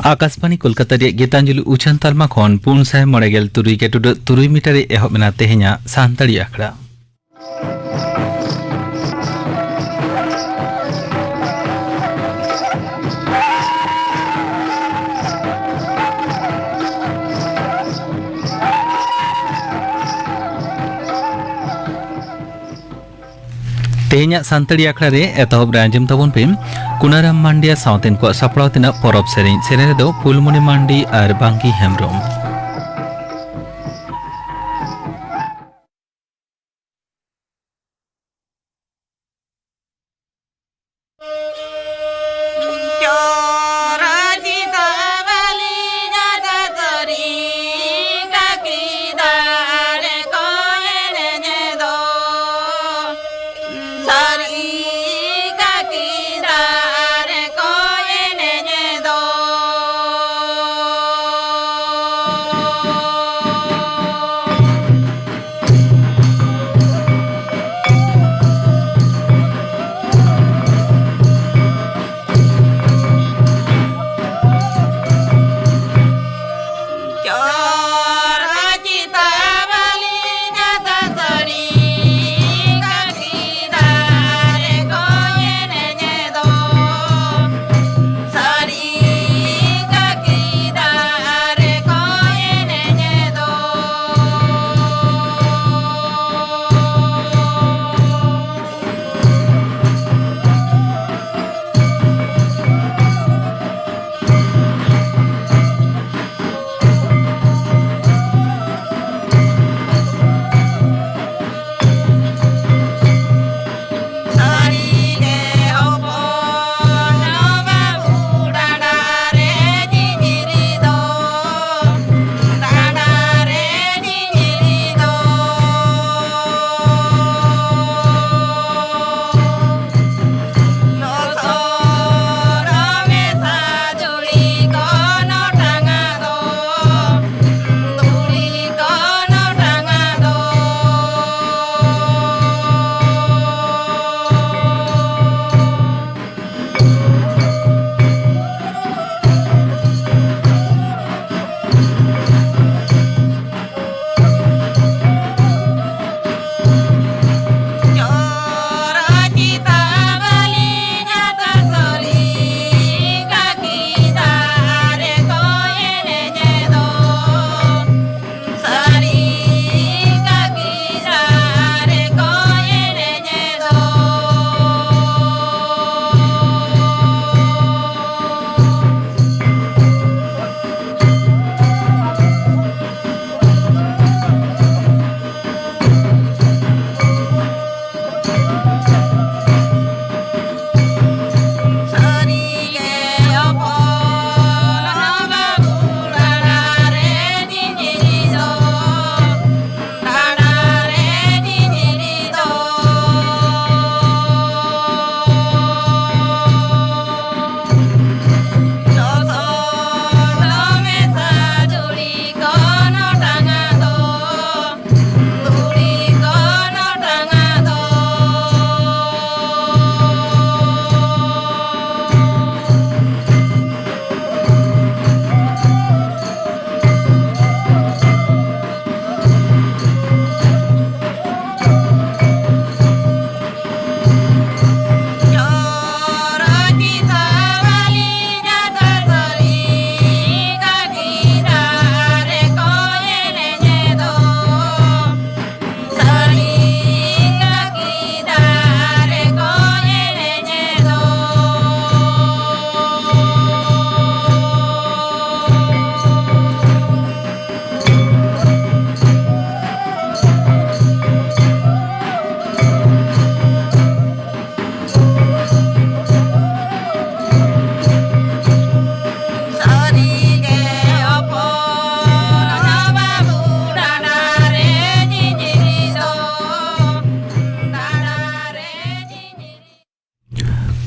आकाशवाणी कोलकाता गीतांजलि उछन तालमा खन पुन साय मरेगेल तुरुई गेटुड तुरुई मीटारे एहब मेना तेहेnya सानताड़ी आखड़ा तेहेnya सानताड़ी आखड़ा रे एतहब राजम तबन पे कुनाराम मांडिया साउतेन को सपड़ाव तना परब सेरेन दो फुलमणि मांडी और बांकी हेम्ब्रम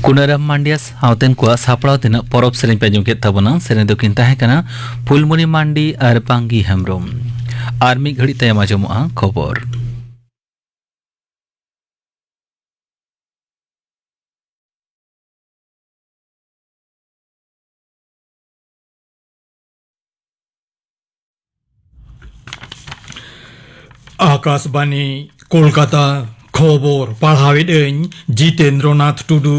कुनाराम मांडिया साउतेन को सपड़ाव तना परब सेरेन पे आंजम के तबना सेरेन दो किन ताहे कना फुलमणि मांडी और बांगी हेम्ब्रम आर मी घड़ी तयम आंजमोआ खबर। आकाशवाणी कोलकाता खबर पढ़ावेदन जितेंद्रनाथ टुडू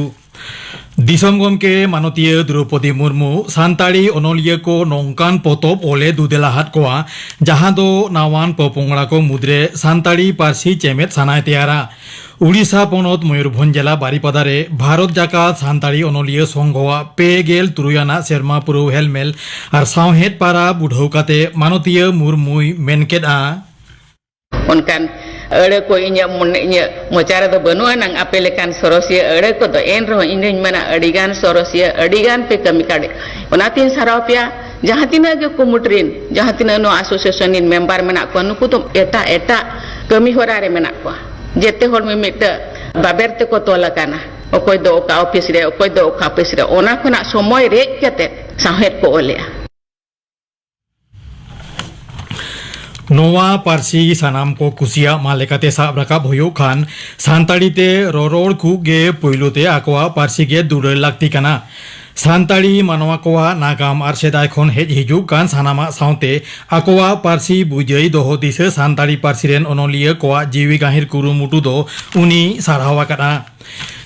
दिसम गमके मानतीय द्रौपदी मुर्मू सानताड़ी अनलिया को नौकान पोतब ओले दुदेलाहात कोआ जहां दो नावान पपोंगड़ा को मुद्रे सानताड़ी पारसी चेमेत सानाय तेयारा उड़ीसा पनत मयूरभंज जिला बारिपादारे भारत जाकात सानताड़ी अनलिया संघवा पेगेल तुरुयाना सेरमा पुरु हेलमेल और सावहेद पारा बुढ़ौकाते मानतीय मुर्मुई मेनकेदा उनकान अड़े को इन्या मोचारे तो बनुआ नंग अपेलेकान सरोसिया अड़े को तो एन रहो इन्हें मना अड़ीगान सरोसिया अड़ीगान पे कमी काड़े उनातीन सरापिया जहाँ तीना जो कुमुट्रीन जहाँ तीना नो एसोसिएशन इन मेंबर में ना को नुकु तो एटा कमी हो रहा रे में ना को जेते होल में मिट बाबेरते को तोला काना ओकोई दो का ऑफिस रे ओकोई दो का ऑफिस रे ओना को ना समय रे केते साहेब को ओलिया नोवा पारसी सानाम को कुसिया मालेकाते साब रकाब होयो खान सानताड़ीते रोरोड़ कुगे पुइलुते आकोआ पारसी के दुरे लागती कना सानताड़ी मानवा कोआ नागाम आर सेदाय खन हेज हिजुग कान सानामा साउते आकोआ पारसी बुजै दोहो दिसे सानताड़ी पारसी रेन अनलिया कोआ जीवी गाहिर कुरुमुटु दो उनी सारहावा कना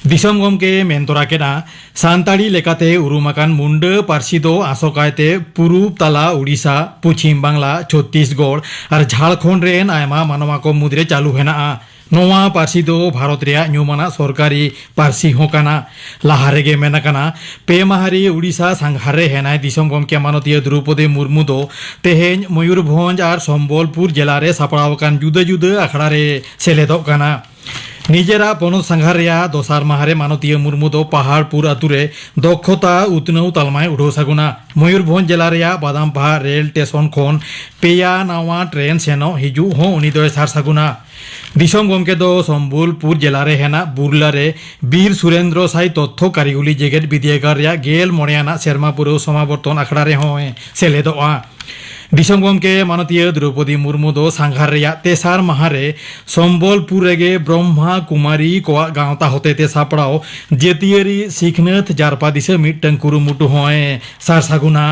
दिसम गमके मेनतरा केना सानताड़ी लेकाते उरुमाकान मुंडे पारसी दो आसोकायते पूर्व तला उड़ीसा पश्चिम बांग्ला छत्तीसगढ़ और झारखंड रेन आयमा मानवा को मुद्रे चालू हेना नोवा पारसी दो भारत रे न्यूमाना सरकारी पारसी होकाना लाहारेगे मेनाकाना पे माहारी उड़ीसा सांघारे हेनाय दिसम गमके मानतीय द्रौपदी मुर्मू दो तेहेन मयूरभंज और सम्बलपुर जिला रे सापड़ावकान जुदा जुदा आखड़ा रे सेलेदोग काना निजेरा पनत सांघारिया दोसार माहारे मानतीय मुर्मू दो पहाड़पुर आतुरे दक्षता उतनौ तालमाय उड़ो सागुना मयूरभंज जिला रे बादामपाहा रेल स्टेशन खन पेया नावा ट्रेन सेनो हिजु हो उनी दो सार सागुना दिसम गमके दो सम्बलपुर जिला रे हेना बुरला रे बीर सुरेंद्र साई तथ्य कारिगुली जेगेद विद्यागार रे गेल मोड़ेयाना सेरमापुर समावर्तन आखड़ा रे हो सेलेदोआ दिसम गमके मानतीय द्रौपदी मुर्मू दो सांघार रे तेसार माहारे सम्बलपुर रेगे ब्रह्मा कुमारी कोआ गावता होते सापड़ाओ जेतियारी सिखनत जारपा दिसे मिटटंग कुरुमुटु होए सार सागुना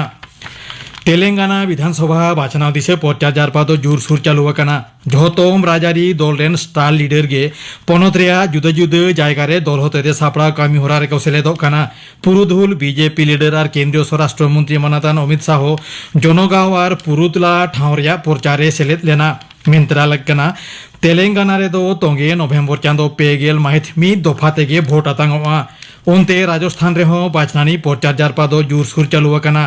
तेलंगाना विधानसभा बाचनाव दिसे प्रचार जारपा दो जोरसोर चालू आकाना झोतम राजारी दल रेन स्टार लीडर गे पनत रे जुदा जुदा जायगा रे दल होते सापड़ा कामी होरा रे को सेलेदोग काना पुरुधुल बीजेपी लीडर और केंद्रीय स्वराष्ट्र मंत्री मानतान अमित शाह जनगांव और पुरुतला ठाव रे प्रचार रे सेलेद लेना मेंतरा लगना तेलंगाना रे दो तोंगे नवेम्बर चांदो पेगेल माहित मी दफा तेगे भोट आतांगोआ उनते राजस्थान रेहो बाचनानी प्रचार जारपा दो जोरसोर चालू आकाना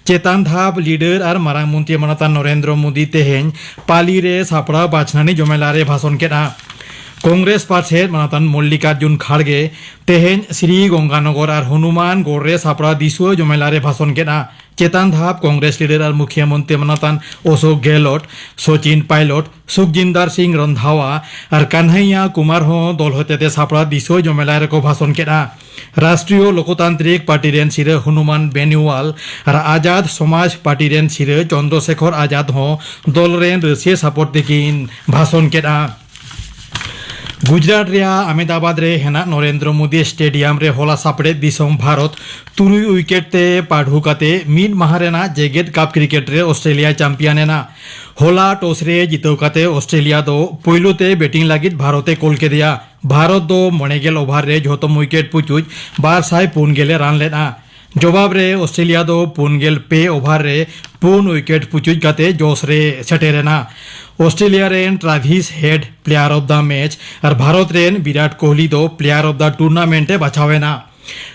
चेतान धाप लीडर और मारांग मंत्री मानतान नरेंद्र मोदी तेहेन पाली रे सापड़ा बाचनानी जमेला रे भाषण केना कांग्रेस पार्षद मानतान मल्लिकार्जुन खाड़गे तेहेन श्री गंगानगर और हनुमानगढ़ रे सापड़ा दिसुआ जमेला रे भाषण केना चेतान धाप कांग्रेस लीडर और मुख्यमंत्री मानतान अशोक गहलोत सचिन पायलट सुखजिंदर सिंह रंधावा और कन्हैया कुमार हो दल होते सापड़ा दिसुआ जमेला रे को भाषण केना राष्ट्रीय लोकतांत्रिक पार्टी रेन सिरे हनुमान बेनीवाल और आजाद समाज पार्टी रेन सिरे चंद्रशेखर आजाद हो दल रेन रसिया सपोर्ट दिकिन भाषण केना गुजरात रे अहमदाबाद रे हेना नरेंद्र मोदी स्टेडियम रे होला सापड़े दिसम भारत तुरुई विकेट ते पाढ़ुकाते मीन माहारेना जेगेद कप क्रिकेट रे ऑस्ट्रेलिया चैंपियन एना होला टॉस रे जितौकाते ऑस्ट्रेलिया दो पोइलोते बैटिंग लागित भारते कोल के दिया भारत दो मणेगेल ओभार रे झोतम विकेट पुचुज 12 गेले रान लेना जवाब रे ऑस्ट्रेलिया दो 4 पे ओभार रे 4 विकेट पुचुज काते जोश रे सेटेरेना ऑस्ट्रेलिया रेन Travis Head player of the match और भारत रेन विराट कोहली दो प्लेयर ऑफ द टूर्नामेंट बाछावेना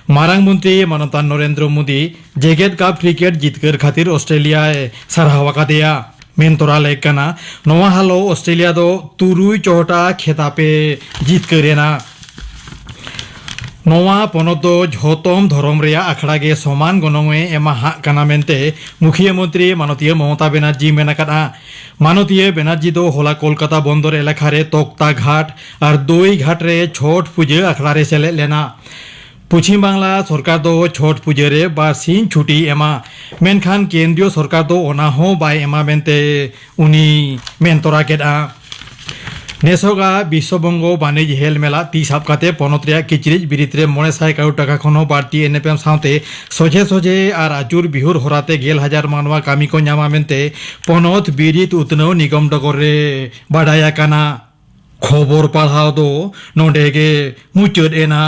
मारांग मंत्री मानतान नरेंद्र मोदी जेगेद कप क्रिकेट जीतकर खातिर ऑस्ट्रेलिया सरहावा कादेया मेनतोरा लेकना नोवा हालो ऑस्ट्रेलिया दो तुरुई चौटा खेतापे जीतकरेना नोवा पनत दो झोतम धरम रे आखड़ा गे समान गनंगे एमा हा काना मेनते मुख्यमंत्री मानतीय ममता बनर्जी मेनाकाना मानतीय बनर्जी दो होला कोलकाता बंदर एलाका रे तोक्ता घाट और दोई घाट रे छठ पूजा आखड़ा रे सेले लेना पश्चिम बांग्ला सरकार दो छठ पूजा रे बारसिन छुट्टी एमा मेनखान केंद्रीय सरकार दो ओना हो बाय एमा मेनते उनी मेनतोरा केदा नेसोगा विश्वबंगो बानिज हेल मेला ती साब काते पनत रे किचरिज बिरित रे 900 करोड़ टाका खनो बाड़ती एनएपएम साउते सोझे सोझे आर आचुर बिहुर होराते 10,000 मानवा कामी को ᱧᱟᱢᱟ मेनते पनत बिरित उतनौ निगम डगर रे बाडाया काना खबर पढ़ाव दो नोंडे गे मुचुद एना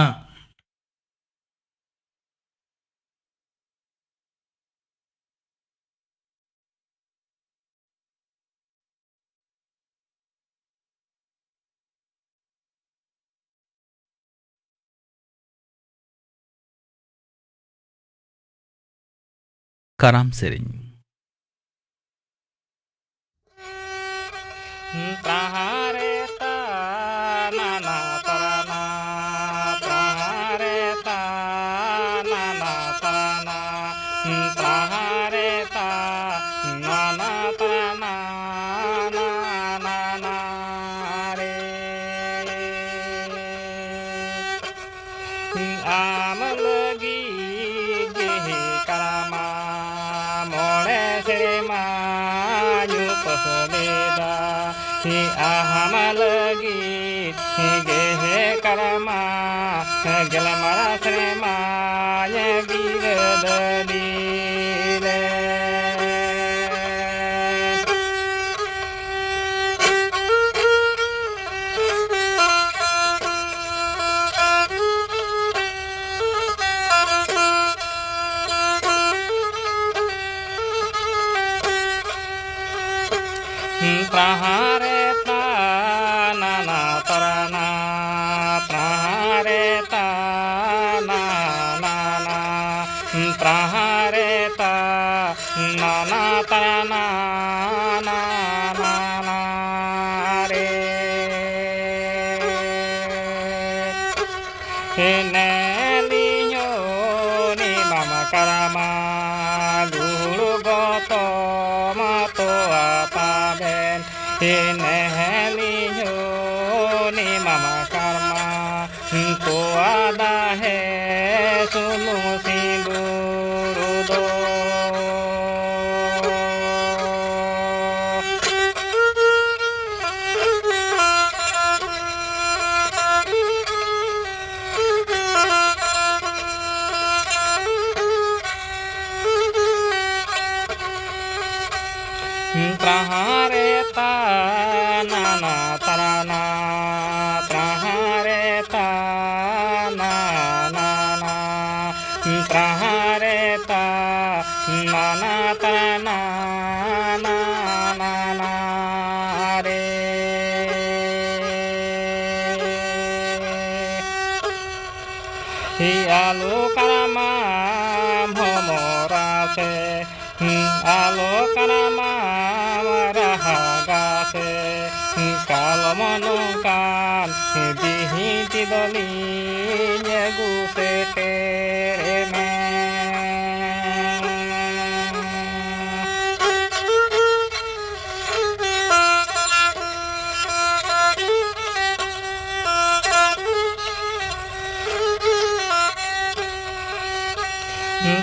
Karam sering. Prahareta nana tarana prahareta nana tarana prahareta nana tarana nana re amalagi gehe karama mole serema nyupaseda hi ahamalagi gehe karama gelamara serema nyagiradadile prahareta nana tarana prahareta nana prahareta nana tarana nana re eneliyo ni mama karama lulu goto mato apaben eneliyo ni mama karma to ada he sunu sindurudo prahareta nana tarana prahareta nana prahareta nana tarana nana re hi alu karama bhomorase alo karama marahagase kalau menukan dihiti doli nyagu setereme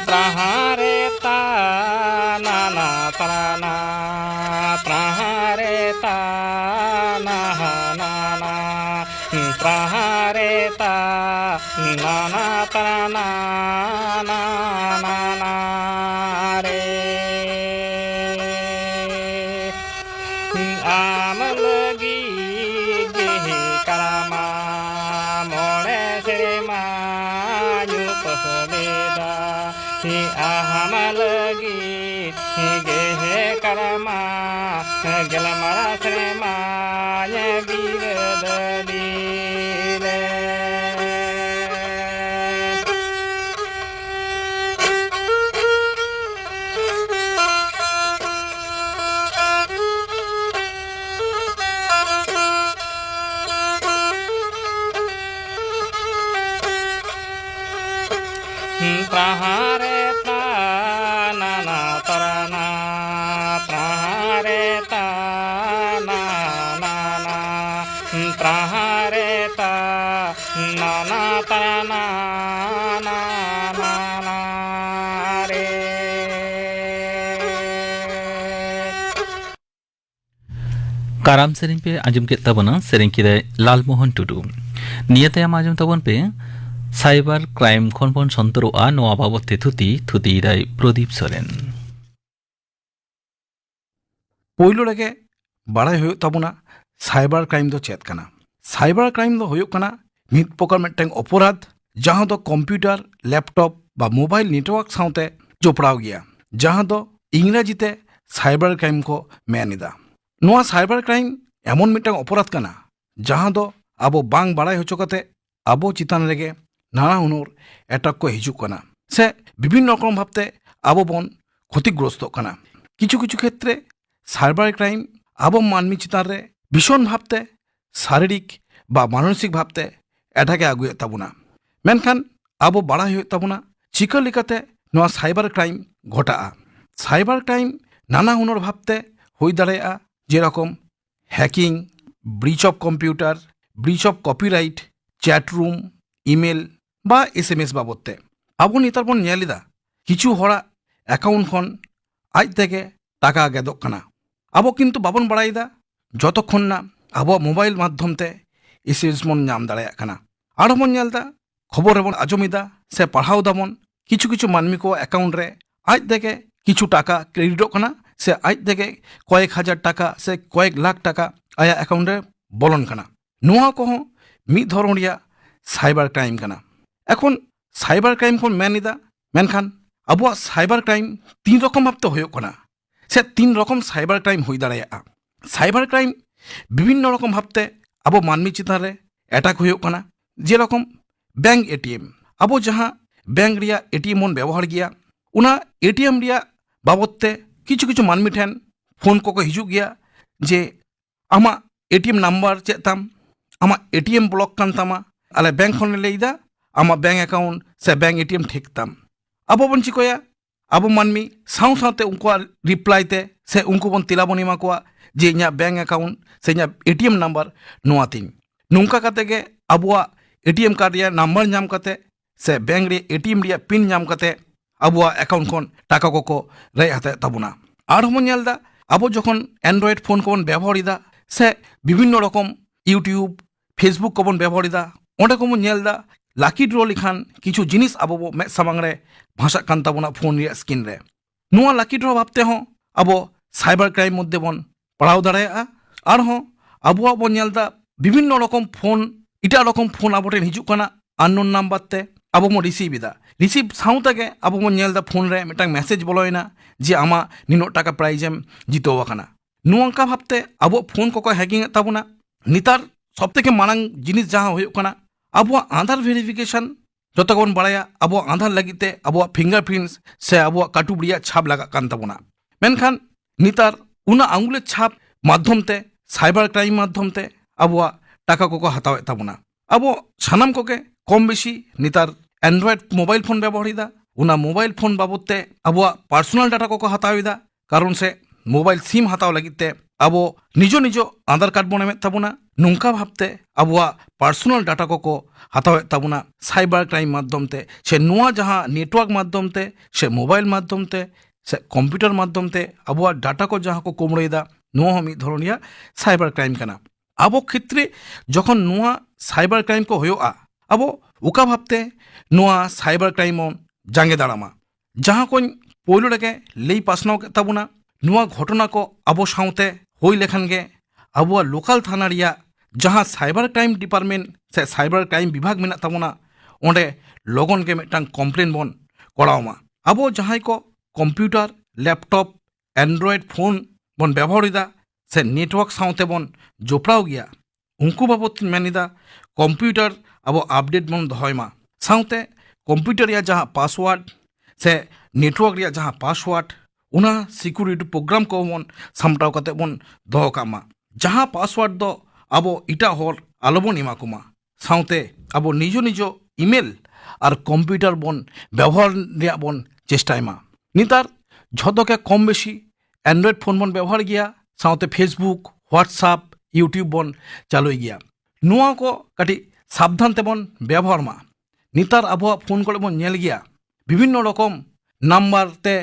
prahareta nana tarana prahareta nana prahareta nana tarana nana re amalagi gehe karama mole serema nyupaseda hi ahamalagi gehe karama gelamara serema nyagiradadile prahareta nana tarana prahareta nana prahareta nana tarana nana re ᱠᱟᱨᱟᱢ ᱥᱮᱨᱮᱧ ᱯᱮ ᱟᱸᱡᱚᱢ ᱠᱮᱫ ᱛᱟᱵᱚᱱᱟ, ᱥᱮᱨᱮᱧ ᱠᱮᱫᱟᱭ ᱞᱟᱞᱢᱳᱦᱚᱱ ᱴᱩᱰᱩ। ᱱᱤᱭᱟᱹ ᱛᱟᱭᱚᱢ ᱟᱸᱡᱚᱢ ᱛᱟᱵᱚᱱ ᱯᱮ ᱥᱟᱭᱵᱟᱨ ᱠᱨᱟᱭᱤᱢ ᱠᱷᱚᱱ ᱵᱚᱱ ᱥᱚᱱᱛᱚᱨᱚᱜᱼᱟ ᱱᱚᱣᱟ ᱵᱟᱵᱚᱫ ᱛᱮ ᱛᱷᱩᱛᱤᱭᱮᱫᱟᱭ ᱯᱨᱚᱫীᱯ ᱥᱚᱨᱮᱱ। ᱯᱳᱭᱞᱳ ᱨᱮᱜᱮ ᱵᱟᱲᱟᱭ ᱦᱩᱭᱩᱜ ᱛᱟᱵᱚᱱᱟ সাইবার ক্রাইম ᱫᱚ ᱪᱮᱫ ᱠᱟᱱᱟ। সাইবার ক্রাইম ᱫᱚ হুᱭᱩᱜ ᱠᱟᱱᱟ ᱢᱤᱫ ᱯᱨᱚᱠᱟর ᱢᱤᱫᱴᱟᱝ অপরাধ ᱡᱟᱦᱟᱸ ᱫᱚ কম্পিউটার, ল্যাপটপ বা মোবাইল নেটওয়ার্ক সাথে জপড়াও গিয়া, ᱡᱟᱦᱟᱸ ᱫᱚ ইংরেজিতে সাইবার ক্রাইম ᱠᱚ ᱢᱮᱱ ᱮᱫᱟ। ᱱᱚᱣᱟ সাইবার ক্রাইম এমন মিᱫᱴᱟᱝ অপরাধ ᱠᱟᱱᱟ ᱡᱟᱦᱟᱸ ᱫᱚ ᱟᱵᱚ ᱵᱟᱝ ᱵᱟᱲᱟᱭ ᱦᱚᱪᱚ ᱠᱟᱛᱮ ᱟᱵᱚ ᱪᱮᱛᱟᱱ ᱨᱮᱜᱮ নানা হুনর অ্যাটাক ᱠᱚ ᱦᱤᱡᱩᱜ ᱠᱟᱱᱟ ᱥᱮ বিভিন্ন রকম ভাবতে আবো বন ক্ষতিগ্রস্তক কানা। কিছু কিছু ক্ষেত্রে সাইবার ক্রাইম আবো মানমি চিতান রে ভীষণ ভাবতে শারীরিক বা মানসিক ভাবতে এটাকে আগুয়ে তাবুনা। মেনখান আবো বাড়াই হয়ে তাবুনা চিকা লিকাতে নোয়া সাইবার ক্রাইম ঘটা। সাইবার ক্রাইম নানা হুনর ভাবতে হই দাঁড়ায়া, যেরকম hacking, breach of computer, breach of copyright, chatroom, email বা SMS বাবদতে। আবো নেতার বন নিয়ালিদা কিছু হড়া অ্যাকাউন্ট খন আজ থেকে টাকা গেদক কানা। আবো কিন্তু বাবন বাড়াইদা যতক্ষণ না আবো মোবাইল মাধ্যমতে SMS মন নাম দাঁড়ায় কানা। আরো বন নিয়ালদা খবর বন আজমিদা সে পড়াও দাবন কিছু কিছু মানমি কো অ্যাকাউন্ট রে আজ থেকে কিছু টাকা ক্রেডিটক কানা, সে আজ থেকে কয়েক হাজার টাকা সে কয়েক লাখ টাকা আয়া অ্যাকাউন্টে বলন কানা। নোয়া কহো মিদ ধরন রিয়া সাইবার ক্রাইম কানা। এখন সাইবার ক্রাইম খন মেনিদা, মেনখান আবুয়া সাইবার ক্রাইম 3 রকম ভাবতে হয়ে কানা। সে 3 রকম সাইবার ক্রাইম হই দাঁড়ায়া। সাইবার ক্রাইম বিভিন্ন রকম ভাবতে আবো মানমি চিতান রে অ্যাটাক হয়ে কানা। যেরকম ব্যাংক ATM, আবো যাহা ব্যাংক রিয়া ATM মন ব্যবহার গিয়া, উনা ATM রিয়া বাবদতে কিছু কিছু মানমি ঠেন ফোন কোকো হিজুক গিয়া যে আমা ATM নাম্বার চেক তাম, আমা ATM ব্লক কান তামা, আলে ব্যাংক খন লেইদা আমা ব্যাংক অ্যাকাউন্ট সে ব্যাংক ATM ঠিক তাম। আবো বন চিকয়া আবো মানমি সাউ সাউতে উনকুয়া রিপ্লাইতে সে উনকু বন তিলাবন এমা কোয়া যে ইᱧᱟᱹᱜ ব্যাংক অ্যাকাউন্ট সে ইᱧᱟᱹᱜ ATM নাম্বার নোয়া তিন। ᱱᱚᱝᱠᱟ ᱠᱟᱛᱮ ᱜᱮ ᱟᱵᱚᱣᱟᱜ ATM কার্ড রিয়া নাম্বার ᱧᱟᱢ ᱠᱟᱛᱮ সে ব্যাংক রে ATM রিয়া পিন ᱧᱟᱢ ᱠᱟᱛᱮ আবুয়া অ্যাকাউন্ট খন টাকা কোকো রেই হাতে তাবুনা। আর হমন ñᱮᱞᱫᱟ আবো যখন অ্যান্ড্রয়েড ফোন কোবন ব্যবহারিদা সে বিভিন্ন রকম YouTube, Facebook কোবন ব্যবহারিদা, ওঁডে কোবন ñᱮলদা lucky draw Likhan কিছু জিনিস আবো মে সামাং রে ভাষা কান তাবুনা ফোন রিয়া স্ক্রিন রে। নোয়া লাকি ড্র ভাবতে হো আবো সাইবার ক্রাইম মধ্যে বন পড়াও দাঁড়ায়া। আর হো আবুয়া বন ñᱮলদা বিভিন্ন রকম ফোন, ইটা রকম ফোন আবো টেন হিজুক কানা আননোন নাম্বার তে আবো মো রিসিভ ইদা। রিসিভ সাউতাগে আবো মো ñᱮলদা ফোন রে মিটাং মেসেজ বলয়না যে আমা নিনো টাকা প্রাইজেম জিতোয়া কানা। নোয়াঙ্কা ভাবতে আবো ফোন কোকো হ্যাকিং এ তাবুনা। নিতার সবথেকে মারাং জিনিস যাহা হয়ে কানা আবুয়া আধার ভেরিফিকেশন। যতক্ষণ বাড়ায়া আবুয়া আধার লাগিতে আবুয়া ফিঙ্গারপ্রিন্টস সে আবুয়া কাটুব রিয়া ছাপ লাগা কান তাবুনা। মেনখান নিতার উনা আঙ্গুলের ছাপ মাধ্যমতে সাইবার ক্রাইম মাধ্যমতে আবুয়া টাকা কোকো হাতাওয়ে তাবুনা। আবো সানাম কোকে কম বেশি নিতার অ্যান্ড্রয়েড মোবাইল ফোন ব্যবহারিদা। উনা মোবাইল ফোন বাবদতে আবুয়া পার্সোনাল ডাটা কোকো হাতাওইদা, কারণ সে মোবাইল সিম হাতাও লাগিতে আবো নিজ নিজ আধার কার্ড বনে তাবুনা। নৌকা ভাবতে আবুয়া পার্সোনাল ডাটা কোকো হাতাওয়ে তাবুনা সাইবার ক্রাইম মাধ্যমতে। সে নোয়া যাহা নেটওয়ার্ক মাধ্যমতে, সে মোবাইল মাধ্যমতে, সে কম্পিউটার মাধ্যমতে আবুয়া ডাটা কো যাহা কো কোমড়েদা, নোয়া হমি ধরনিয়া সাইবার ক্রাইম কানা। আবো ক্ষেত্রে যখন নোয়া সাইবার ক্রাইম কো হয়োয়া আবো উকা ভাবতে নোয়া সাইবার ক্রাইম জাঙ্গে দাঁড়ামা। যাহা কোন পয়লো রেগে লেই পাসনাও তাবুনা। নোয়া ঘটনা কো আবো সাউতে হই লেখান গে আবুয়া লোকাল থানা রিয়া যাহা সাইবার ক্রাইম ডিপার্টমেন্ট সে সাইবার ক্রাইম বিভাগ মেনা তাবুনা, ওঁডে লগন গে মিদটাং কমপ্লেন বন করাওমা। আবো যাহাই কো কম্পিউটার, ল্যাপটপ, অ্যান্ড্রয়েড ফোন বন ব্যবহারিদা সে নেটওয়ার্ক সাউতে বন জোপড়াও গিয়া, উনকু বাবদ মেনিদা কম্পিউটার আবো আপডেট বন দহয়মা। সাউতে কম্পিউটার রিয়া যাহা পাসওয়ার্ড সে নেটওয়ার্ক রিয়া যাহা পাসওয়ার্ড উনা সিকিউরিটি প্রোগ্রাম को बन सामटाव कते बन दो कामा। जहाँ पासवार्ड दो आबो इटा हर आलो बन एमाकुमा। साउते आबो निजो निजो इमेल और कम्पिउटार बन व्यवहार रिया बन चेष्टायमा। नितार झोतोके कम बेशी एंड्रॉइड फोन बन व्यवहार गया, साउते फेसबुक, व्हाट्सएप, यूट्यूब बन चालू गया। नुआ को काटी साबधान ते बन व्यवहार मा। नितार आबो फोन को बन नेल गया विभिन्न रकम नम्बर ते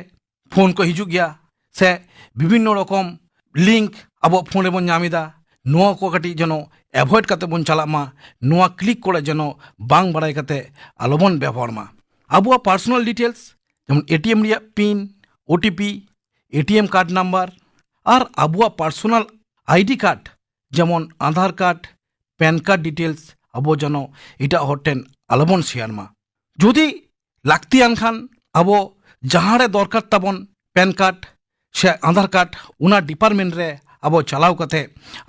फोन को हिजुक गया, से विभिन्न रकम link abo phone rebon nyamida noa ko kati jeno avoid kate bon chalak ma noa click kore jeno bang barai kate alobon ব্যবহার ma abo personal details যেমন ATM রিয়া pin OTP ATM card number আর abo personal ID card যেমন Aadhaar card PAN card details abo jeno এটা হটেন alobon share ma যদি লাকতিয়ান খান abo jahare দরকার তাবন pan card সে আধার card উনা department রে abo চালাও কাতে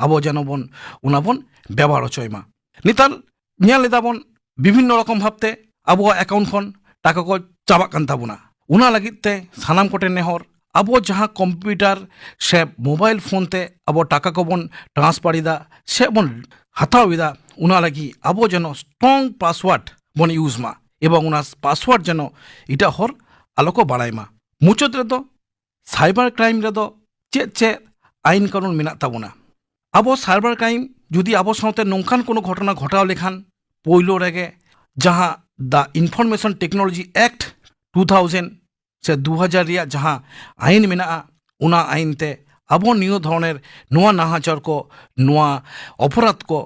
abo জানবন উনাবন ব্যবহার হচয়মা নিতাল নিয়াল দাবন বিভিন্ন রকম ভাবতে abo অ্যাকাউন্ট খন টাকা কো চাবাক কান তাবুনা উনা লাগিতে সানাম কোটে নেহর abo যাহা কম্পিউটার সে মোবাইল ফোন তে abo টাকা কবন ট্রান্সফার ইদা সে বন হাতাও ইদা উনা লাগি abo যেন স্ট্রং পাসওয়ার্ড বন ইউজ মা এবং উনা পাসওয়ার্ড যেন ইটা হর আলোক বাড়াইমা মুচত রে তো সাইবার ক্রাইম রে তো चे आईन कानून मेना ताबोना अब साइबर क्राइम जुदी अब साउते नोंखान कोनो घटना घटाव लेखान पोइलो रेगे जहां द इनफरमेशन टेक्नोलॉजी एक्ट 2000 से 2000 रिया जहां आईन मेना उना आईन ते अब नियो धरनेर नोआ नाहाचार को नोआ अपराध को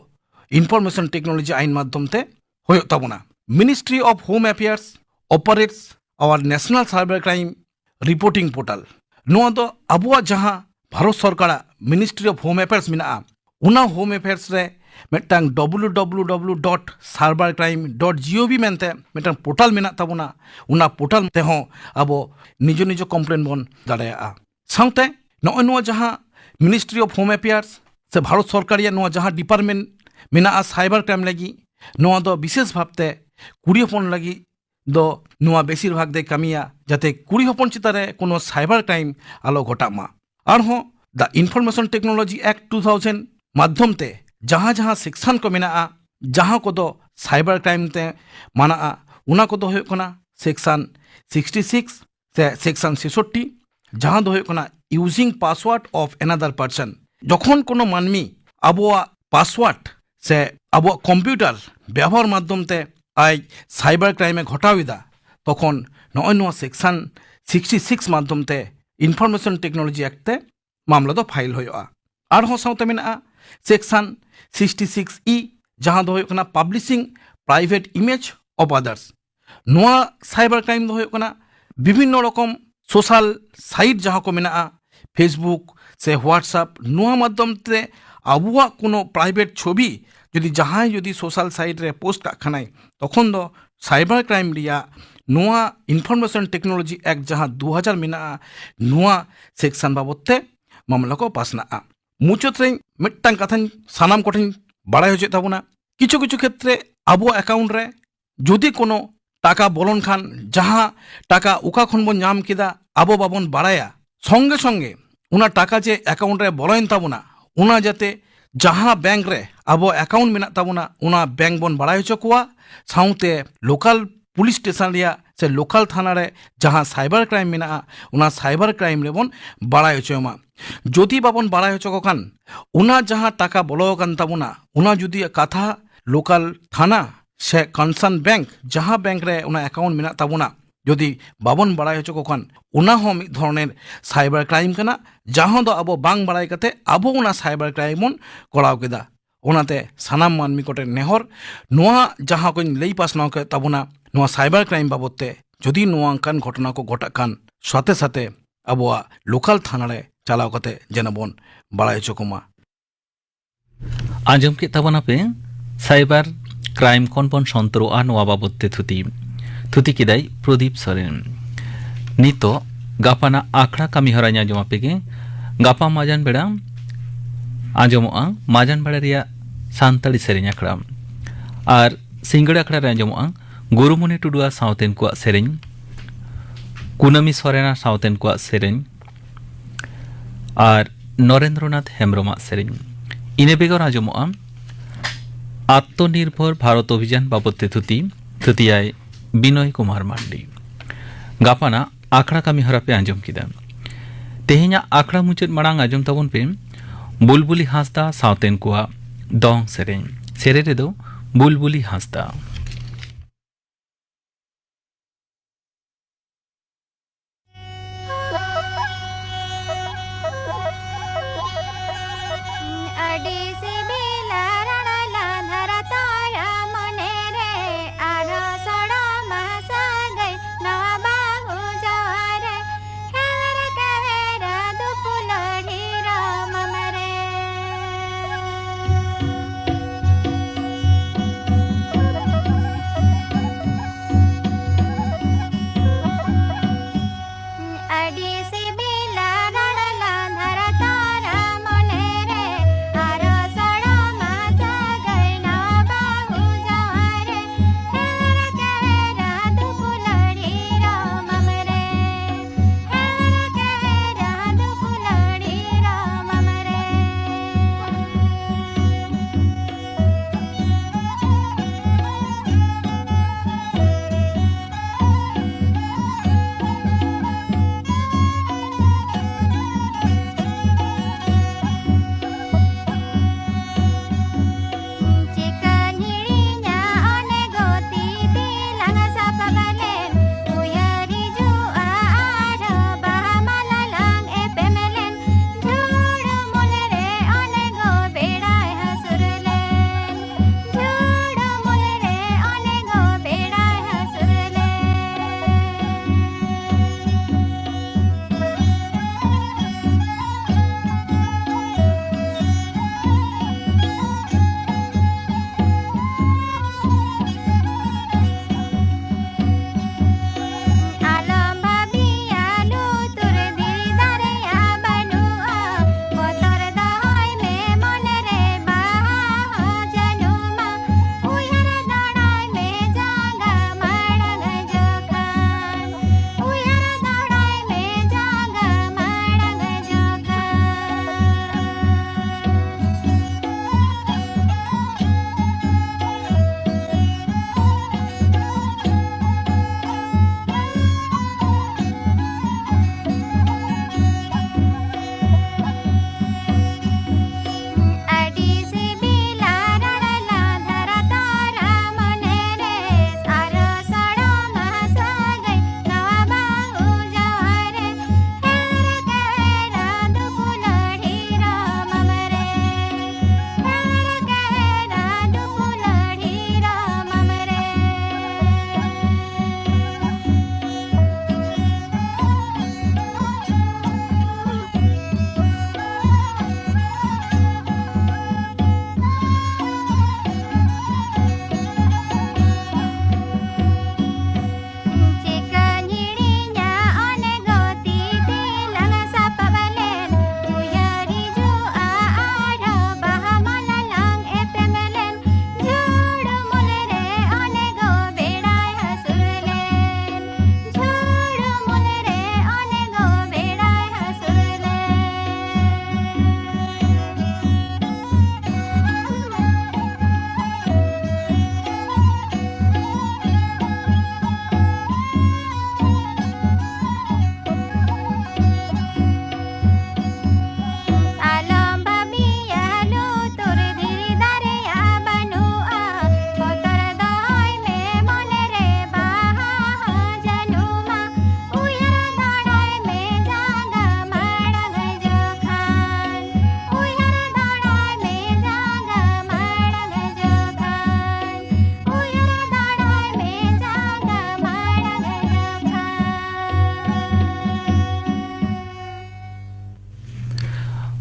इनफरमेशन टेक्नोलॉजी आईन माध्यम ते होयो ताबोना ministry of home affairs operates our national cyber crime reporting portal नोआ तो अबुआ जहां भारत सरकार मिनिस्ट्री ऑफ होम अफेयर्स मेना उना होम अफेयर्स रे मेटांग www.cybercrime.gov मेनते मेटांग पोर्टल मेना ताबुना उना पोर्टल ते हो अब निजो निजो कंप्लेन बन दाड़ाया साउते नय नो जहां मिनिस्ट्री ऑफ होम अफेयर्स से भारत सरकार या नो जहां डिपार्टमेंट मेना साइबर क्राइम लगी नो दो विशेष भावते कुड़ी हपन लगी दो नुआ बेसिर भाग दे कामिया जाते कुड़ी हपन चितारे कोनो साइबर क्राइम आलो घटामा आरहो द इनफरमेशन टेक्नोलॉजी एक्ट 2000 माध्यम ते जहां जहां सेक्शन को मेना जहां को दो साइबर क्राइम ते माना उना को दो होय कना सेक्शन 66 से सेक्शन 66 जहां दो होय कना using password of another person जखन कोनो मानमी आबोआ पासवर्ड से आबो कंप्यूटर व्यवहार माध्यम ते आई साइबर क्राइमे घटाविदा तखन नय नो सेक्शन 66 माध्यम ते इनफरमेशन टेक्नोलॉजी एक्ट ते मामला दो फाइल होयोआ आर हो साउते मेना सेक्शन 66 ई जहां दो होयोकना publishing private image of others नोआ साइबर क्राइम दो होयोकना विभिन्न रकम सोशल साइट जहां को मेना फेसबुक से व्हाट्सएप नोआ माध्यम ते आबुआ कोनो प्राइवेट छवि যদি যাহাই যদি সোশ্যাল সাইটে পোস্ট কাখানাই তখন দো সাইবার ক্রাইম রিয়া নোয়া ইনফরমেশন টেকনোলজি एक्ट जहां 2000 मेना নোয়া সেকশন বাবদতে মামলা को পাসনা মুচত রে মিটটাং কাথান সানাম কঠিন বাড়াই হচ্ছে তাবনা কিছু কিছু ক্ষেত্রে আবো অ্যাকাউন্ট রে যদি কোনো টাকা বলন খান যাহা টাকা উকা খন বন নাম কিদা আবো বাবন বাড়ায়া সঙ্গে সঙ্গে উনা টাকা যে অ্যাকাউন্ট রে বলন তাবনা উনা যাতে जहां बैंक रे अब अकाउंट मेना ताबुना उना बैंक बन बड़ा चुकवा साउते लोकल पुलिस स्टेशन रिया से लोकल थाना रे जहां साइबर क्राइम मेना उना साइबर क्राइम रे बन बड़ा चुमा जोदी बाबन बड़ा चुको खान उना जहां टाका बोलो कान ताबुना उना जुदी कथा लोकल थाना से कंसर्न बैंक जहां बैंक रे उना अकाउंट मेना ताबुना যদি বাবন বাড়াই হচ্ছে কখন উনা হম ধরনের সাইবার ক্রাইম কানা যাহা দো আবো বাং বাড়াই কাতে আবো উনা সাইবার ক্রাইমন করাও কেদা ওনাতে সানাম মানমি কোটে নেহর নোয়া যাহা কইন লেই পাস নাও কে তাবুনা নোয়া সাইবার ক্রাইম বাবদতে যদি নোয়া কান ঘটনা কো ঘটা কান সাথে সাথে আবোয়া লোকাল থানারে চালাও কাতে জেনাবন বাড়াই চকুমা आजम के तबना पे साइबर क्राइम कौन पन सन्तरो आ नोआ बाबदते थुती किदाई प्रदीप सोरेन नितो गापाना आखड़ा कामी हरा आजमा पेगे गापा माजान बेड़ा आजमोआ माजान बेड़ा रिया सान्ताड़ी सेरेñ आखड़ा और सिंगड़ आखड़ा रे आजमोआ गुरुमुनि टुडुआ सावतेन को सेरेñ कुनामी सोरेना सावतेन को सेरेñ और नरेंद्रनाथ हेम्ब्रमा सेरेñ इने बेगर आजमोआ आत्मनिर्भर भारत अभियान बाबदते थुतियाय बिनय कुमार मांडी गापाना आखड़ा कामी हरा पे आंजम किदा तेहेኛ आखड़ा मुचाद मांग आंजम ताबन पे बुलबुली हांसदा सावतेन कोआ दong सेरेñ सेरे रेदो बुलबुली हांसदा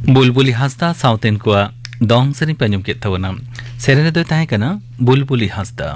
बुलबुली हांसदा साउतेन को दौंग सेरें पे आंजम केद तबोना सेरें रे दो ताहें कना बुलबुली हांसदा।